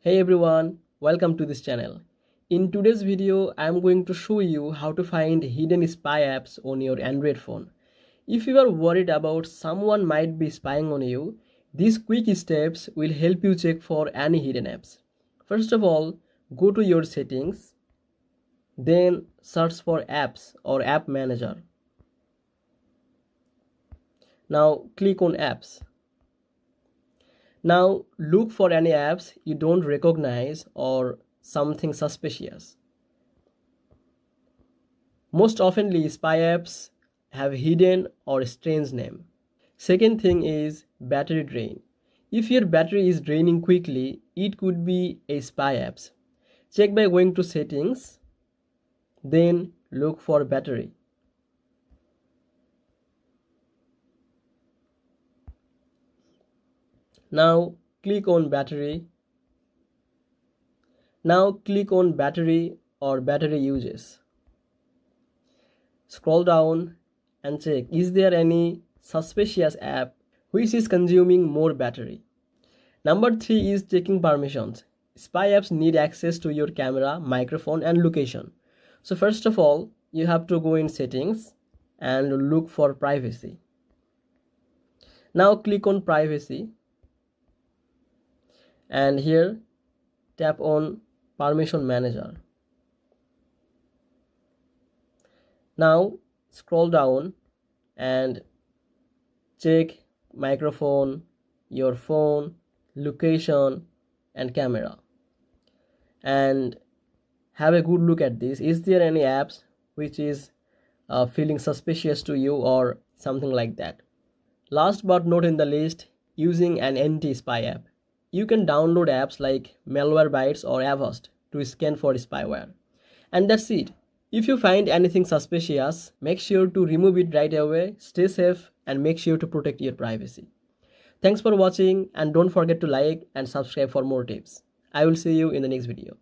Hey everyone, welcome to this channel. In today's video, I am going to show you how to find hidden spy apps on your Android phone. If you are worried about someone might be spying on you, these quick steps will help you check for any hidden apps. First of all, go to your settings, then search for apps or app manager. Now click on apps. Now look for any apps you don't recognize or something suspicious. Most oftenly, spy apps have hidden or strange name. Second thing is battery drain. If your battery is draining quickly, it could be a spy apps. Check by going to settings, then look for battery. Now click on battery. Now click on battery or battery uses. Scroll down and check, is there any suspicious app which is consuming more battery? Number 3 is checking permissions. Spy apps need access to your camera, microphone and location. So first of all, you have to go in settings and look for privacy. Now click on privacy and here tap on permission manager. Now scroll down and check microphone, your phone, location and camera, and have a good look at this. Is there any apps which is feeling suspicious to you or something like that? Last but not in the list, using an anti-spy app. You can download apps like Malwarebytes or Avast to scan for spyware. And that's it. If you find anything suspicious, make sure to remove it right away, stay safe and make sure to protect your privacy. Thanks for watching and don't forget to like and subscribe for more tips. I will see you in the next video.